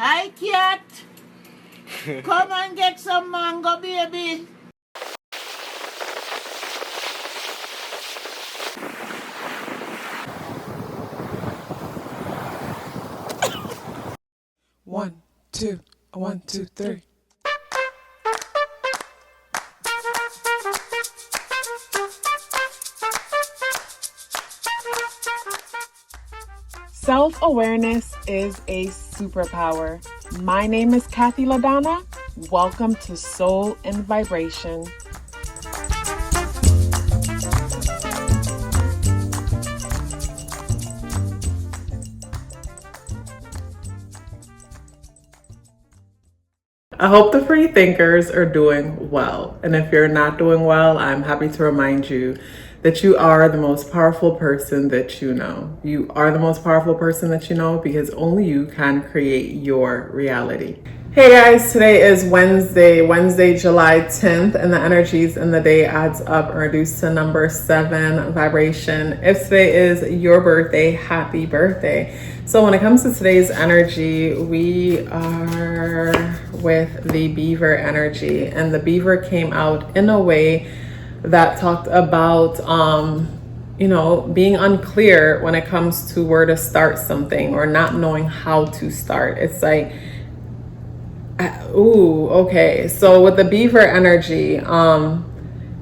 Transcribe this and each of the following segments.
Hi, cat. Come and get some mango, baby. One, two, 1, 2, 3. Self-awareness is a superpower. My name is KathyLaDonna. Welcome to Soul and Vibration. I hope the free thinkers are doing well. And if you're not doing well, I'm happy to remind you that you are the most powerful person that you know. You are the most powerful person that you know because only you can create your reality. Hey guys, today is Wednesday, July 10th, and the energies in the day adds up and reduced to number 7 vibration. If today is your birthday, happy birthday. So when it comes to today's energy, we are with the beaver energy, and the beaver came out in a way that talked about being unclear when it comes to where to start something or not knowing how to start. It's like, okay. So with the beaver energy,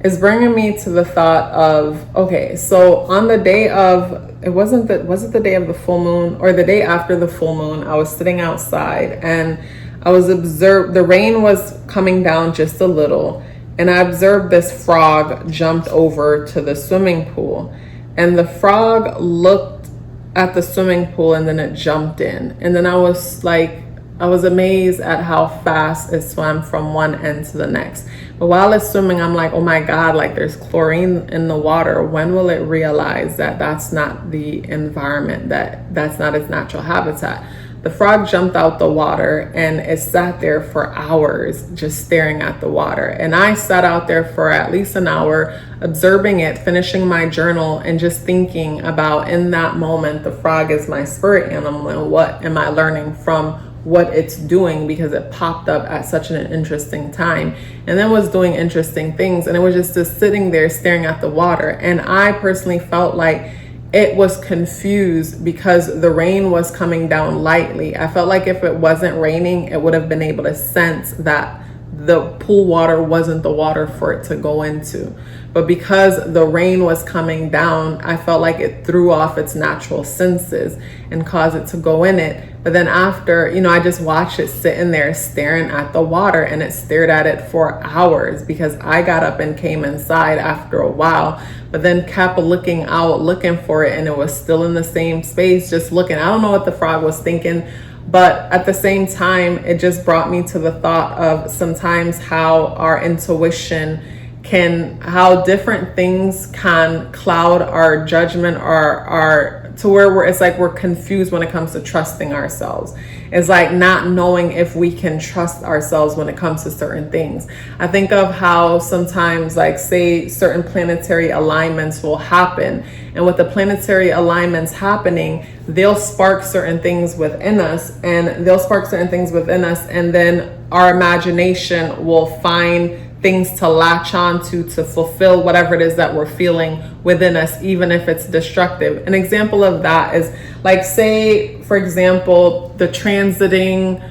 is bringing me to the thought of, okay, so on the day of, was it the day of the full moon or the day after the full moon? I was sitting outside and I was the rain was coming down just a little, and I observed this frog jumped over to the swimming pool, and the frog looked at the swimming pool and then it jumped in. And then I was amazed at how fast it swam from one end to the next. But while it's swimming, I'm like, oh my God, like there's chlorine in the water. When will it realize that that's not the environment, that's not its natural habitat? The frog jumped out the water and it sat there for hours just staring at the water. And I sat out there for at least an hour observing it, finishing my journal, and just thinking about, in that moment, the frog is my spirit animal, and what am I learning from what it's doing, because it popped up at such an interesting time and then was doing interesting things, and it was just sitting there staring at the water. And I personally felt like it was confused because the rain was coming down lightly. I felt like if it wasn't raining, it would have been able to sense that the pool water wasn't the water for it to go into. But because the rain was coming down, I felt like it threw off its natural senses and caused it to go in it. But then after, I just watched it sitting there staring at the water, and it stared at it for hours because I got up and came inside after a while, but then kept looking out, looking for it, and it was still in the same space, just looking. I don't know what the frog was thinking, but at the same time, it just brought me to the thought of sometimes how our intuition how different things can cloud our judgment, or to where it's like we're confused when it comes to trusting ourselves. It's like not knowing if we can trust ourselves when it comes to certain things. I think of how sometimes, like, say certain planetary alignments will happen, and with the planetary alignments happening, they'll spark certain things within us, and then our imagination will find things to latch on to fulfill whatever it is that we're feeling within us, even if it's destructive. An example of that is, like, say, for example, the transiting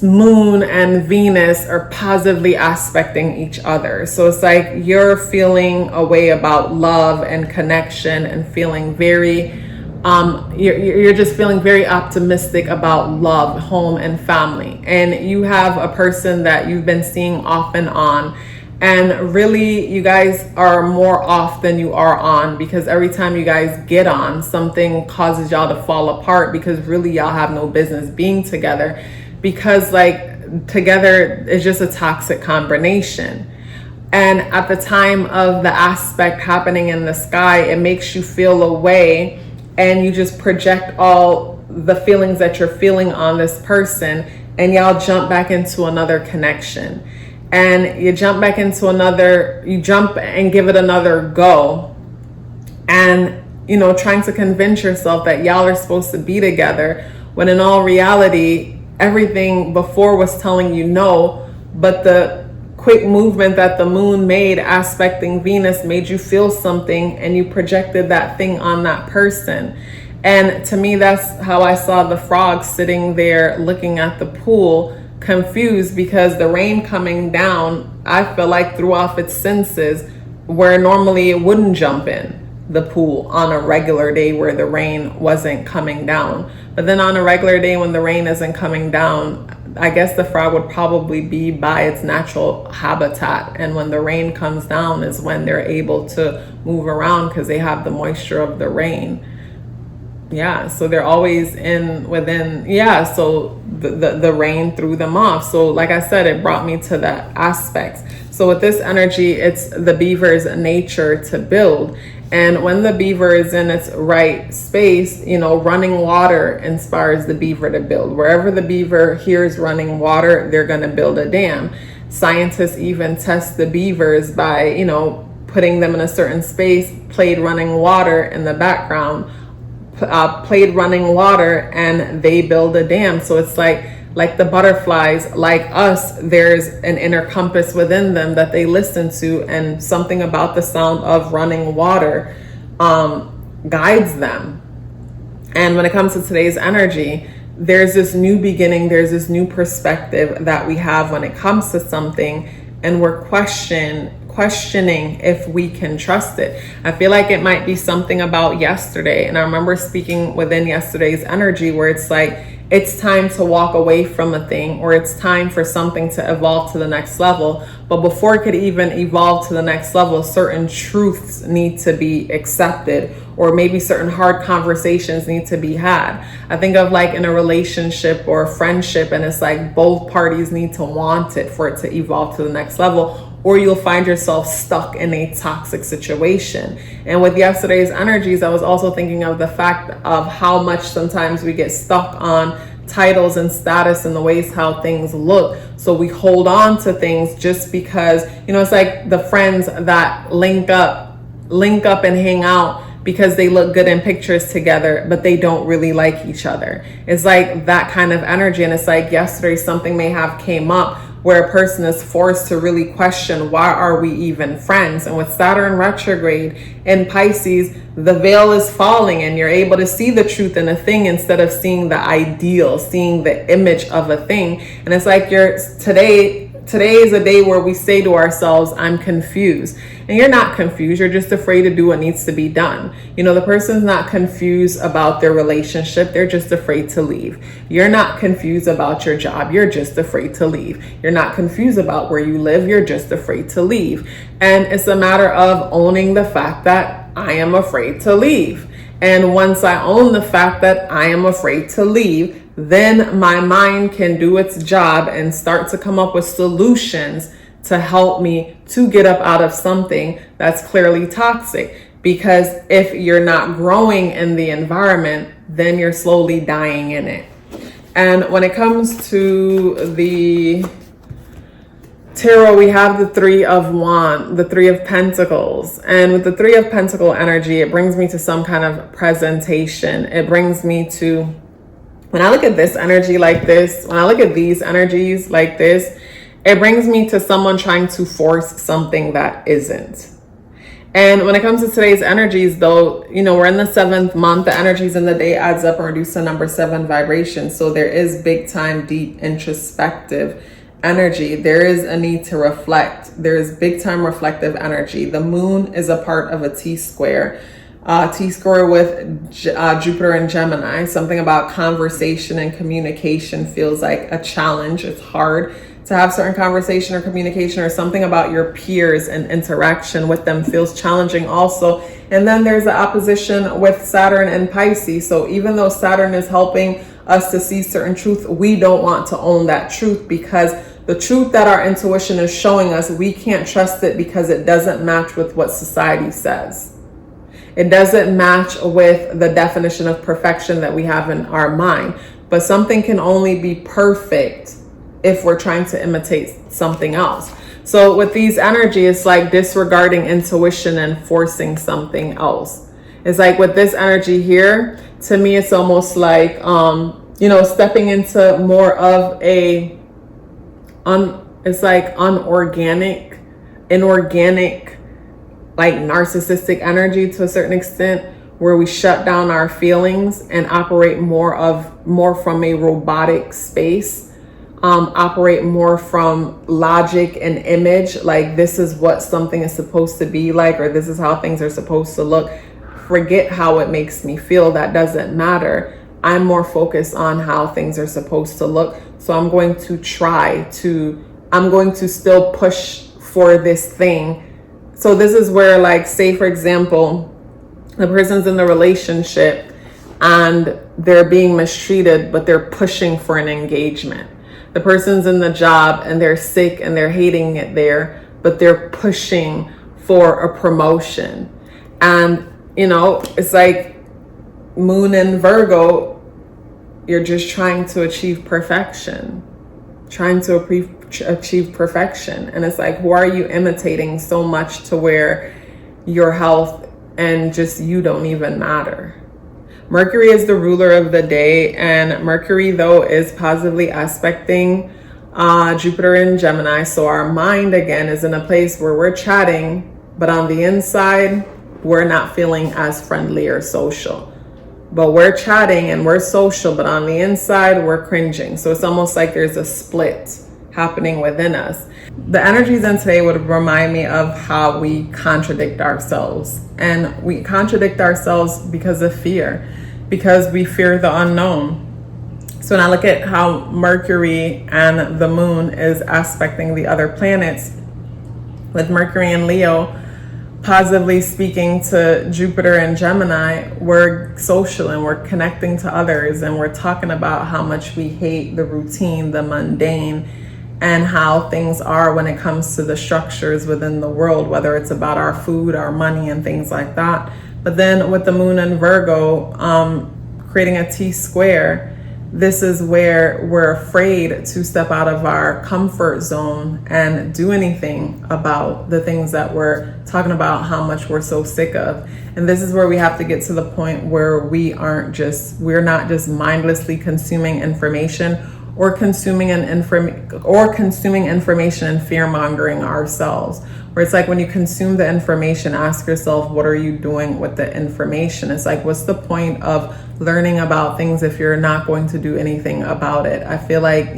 moon and Venus are positively aspecting each other. So it's like you're feeling a way about love and connection and feeling very you're just feeling very optimistic about love, home, and family. And you have a person that you've been seeing off and on, and really you guys are more off than you are on, because every time you guys get on, something causes y'all to fall apart, because really y'all have no business being together, because like together is just a toxic combination. And at the time of the aspect happening in the sky, it makes you feel a way, and you just project all the feelings that you're feeling on this person, and y'all jump back into another connection, and you jump and give it another go, and trying to convince yourself that y'all are supposed to be together, when in all reality everything before was telling you no, but the quick movement that the moon made aspecting Venus made you feel something, and you projected that thing on that person. And to me, that's how I saw the frog sitting there looking at the pool, confused, because the rain coming down, I feel like threw off its senses, where normally it wouldn't jump in the pool on a regular day where the rain wasn't coming down. But then on a regular day when the rain isn't coming down, I guess the frog would probably be by its natural habitat. And when the rain comes down is when they're able to move around, because they have the moisture of the rain. Yeah, so they're always within, so the rain threw them off. So like I said, it brought me to that aspect. So with this energy, it's the beaver's nature to build. And when the beaver is in its right space, running water inspires the beaver to build. Wherever the beaver hears running water, they're going to build a dam. Scientists even test the beavers by, putting them in a certain space, played running water in the background, played running water, and they build a dam. So it's like the butterflies, like us, there's an inner compass within them that they listen to, and something about the sound of running water guides them. And when it comes to today's energy, there's this new beginning, there's this new perspective that we have when it comes to something, and we're questioning if we can trust it. I feel like it might be something about yesterday, and I remember speaking within yesterday's energy where it's like, it's time to walk away from a thing, or it's time for something to evolve to the next level. But before it could even evolve to the next level, certain truths need to be accepted, or maybe certain hard conversations need to be had. I think of like in a relationship or a friendship, and it's like both parties need to want it for it to evolve to the next level, or you'll find yourself stuck in a toxic situation. And with yesterday's energies, I was also thinking of the fact of how much sometimes we get stuck on titles and status and the ways how things look. So we hold on to things just because, it's like the friends that link up and hang out because they look good in pictures together, but they don't really like each other. It's like that kind of energy. And it's like yesterday something may have came up where a person is forced to really question, why are we even friends? And with Saturn retrograde in Pisces, the veil is falling, and you're able to see the truth in a thing instead of seeing the ideal, seeing the image of a thing. And it's like today is a day where we say to ourselves, I'm confused. And you're not confused. You're just afraid to do what needs to be done. The person's not confused about their relationship. They're just afraid to leave. You're not confused about your job. You're just afraid to leave. You're not confused about where you live. You're just afraid to leave. And it's a matter of owning the fact that I am afraid to leave. And once I own the fact that I am afraid to leave, then my mind can do its job and start to come up with solutions to help me to get up out of something that's clearly toxic. Because if you're not growing in the environment, then you're slowly dying in it. And when it comes to the tarot, we have the Three of Wands, the Three of Pentacles. And with the Three of Pentacle energy, it brings me to some kind of presentation. It brings me to, when I look at this energy like this, when I look at these energies like this, it brings me to someone trying to force something that isn't. And when it comes to today's energies, though, we're in the 7th month, the energies in the day adds up and reduce to number 7 vibration. So there is big time, deep, introspective energy. There is a need to reflect. There is big time reflective energy. The moon is a part of a T-square. T-square with Jupiter and Gemini. Something about conversation and communication feels like a challenge. It's hard to have certain conversation or communication, or something about your peers and interaction with them feels challenging also. And then there's the opposition with Saturn and Pisces. So even though Saturn is helping us to see certain truth, we don't want to own that truth, because the truth that our intuition is showing us, we can't trust it because it doesn't match with what society says. It doesn't match with the definition of perfection that we have in our mind. But something can only be perfect if we're trying to imitate something else. So with these energies, it's like disregarding intuition and forcing something else. It's like with this energy here, to me, it's almost like stepping into more of a it's like inorganic, like narcissistic energy to a certain extent, where we shut down our feelings and operate more from a robotic space, operate more from logic and image, like this is what something is supposed to be like, or this is how things are supposed to look. Forget how it makes me feel. That doesn't matter. I'm more focused on how things are supposed to look. So I'm going to still push for this thing. So this is where, like, say for example, the person's in the relationship and they're being mistreated, but they're pushing for an engagement. The person's in the job and they're sick and they're hating it there, but they're pushing for a promotion. And, it's like Moon in Virgo, you're just trying to achieve perfection. And it's like, who are you imitating so much to where your health and just you don't even matter? Mercury is the ruler of the day, and Mercury, though, is positively aspecting Jupiter in Gemini. So our mind, again, is in a place where we're chatting, but on the inside, we're not feeling as friendly or social. But we're chatting and we're social, but on the inside, we're cringing. So it's almost like there's a split happening within us. The energies in today would remind me of how we contradict ourselves. And we contradict ourselves because of fear, because we fear the unknown. So when I look at how Mercury and the moon is aspecting the other planets, with Mercury and Leo positively speaking to Jupiter and Gemini, we're social and we're connecting to others, and we're talking about how much we hate the routine, the mundane, and how things are when it comes to the structures within the world, whether it's about our food, our money, and things like that. But then with the moon in Virgo, creating a T square, this is where we're afraid to step out of our comfort zone and do anything about the things that we're talking about, how much we're so sick of. And this is where we have to get to the point where we're not just mindlessly consuming information or consuming information and fear mongering ourselves. Where it's like, when you consume the information, ask yourself, what are you doing with the information? It's like, what's the point of learning about things if you're not going to do anything about it? I feel like,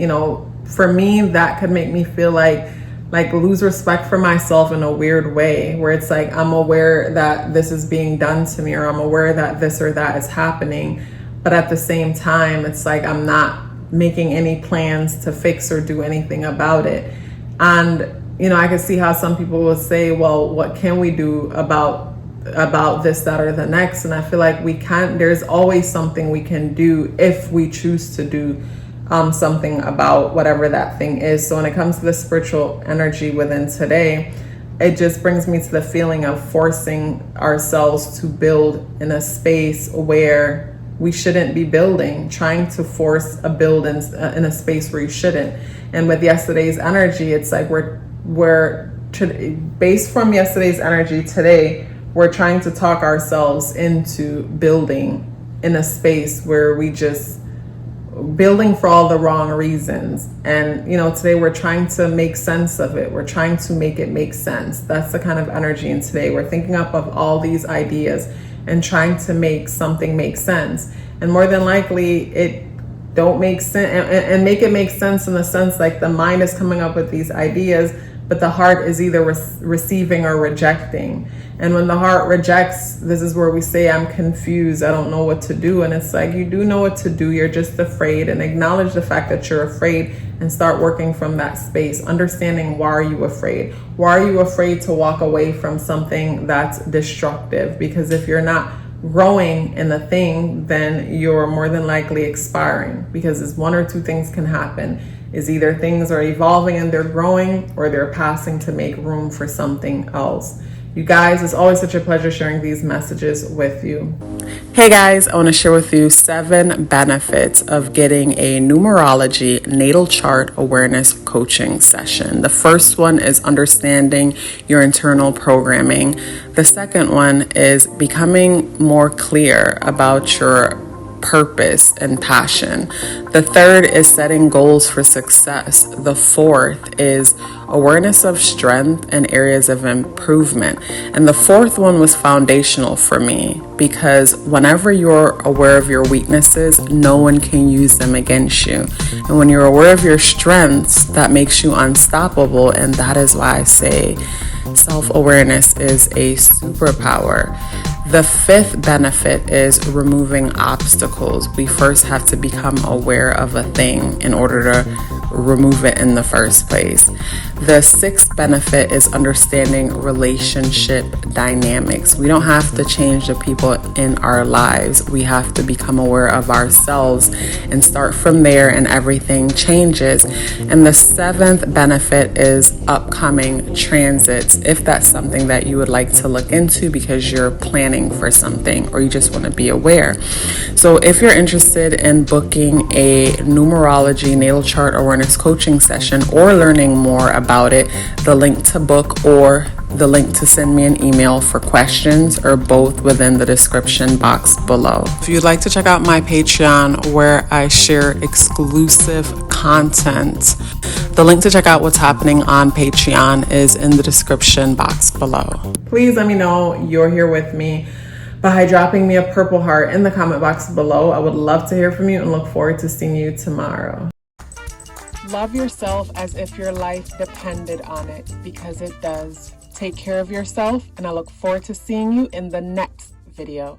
for me, that could make me feel like lose respect for myself in a weird way, where it's like, I'm aware that this is being done to me, or I'm aware that this or that is happening. But at the same time, it's like, I'm not making any plans to fix or do anything about it. And I can see how some people will say, well, what can we do about this, that, or the next? And I feel like there's always something we can do if we choose to do something about whatever that thing is. So when it comes to the spiritual energy within today, it just brings me to the feeling of forcing ourselves to build in a space where we shouldn't be building, trying to force a build in a space where you shouldn't. And with yesterday's energy, it's like based from yesterday's energy today, we're trying to talk ourselves into building in a space where we just building for all the wrong reasons. And today we're trying to make sense of it. We're trying to make it make sense. That's the kind of energy in today. We're thinking up of all these ideas and trying to make something make sense. And more than likely it don't make sense, and make it make sense in the sense like the mind is coming up with these ideas, but the heart is either receiving or rejecting. And when the heart rejects, this is where we say, I'm confused, I don't know what to do. And it's like, you do know what to do, you're just afraid. And acknowledge the fact that you're afraid and start working from that space, understanding, why are you afraid? Why are you afraid to walk away from something that's destructive? Because if you're not growing in the thing, then you're more than likely expiring, because it's one or two things can happen. Is either things are evolving and they're growing, or they're passing to make room for something else. You guys, it's always such a pleasure sharing these messages with you. Hey guys, I want to share with you 7 benefits of getting a numerology natal chart awareness coaching session. The first one is understanding your internal programming. The second one is becoming more clear about your purpose and passion. The third is setting goals for success. The fourth is awareness of strength and areas of improvement. And the fourth one was foundational for me because whenever you're aware of your weaknesses, no one can use them against you. And when you're aware of your strengths, that makes you unstoppable. And that is why I say self-awareness is a superpower. The fifth benefit is removing obstacles. We first have to become aware of a thing in order to remove it in the first place. The sixth benefit is understanding relationship dynamics. We don't have to change the people in our lives. We have to become aware of ourselves and start from there, and everything changes. And the seventh benefit is upcoming transits, if that's something that you would like to look into because you're planning for something or you just want to be aware. So if you're interested in booking a numerology natal chart awareness coaching session or learning more about it, the link to book or the link to send me an email for questions are both within the description box below. If you'd like to check out my Patreon where I share exclusive content, the link to check out what's happening on Patreon is in the description box below. Please let me know you're here with me by dropping me a purple heart in the comment box below. I would love to hear from you and look forward to seeing you tomorrow. Love yourself as if your life depended on it, because it does. Take care of yourself, and I look forward to seeing you in the next video.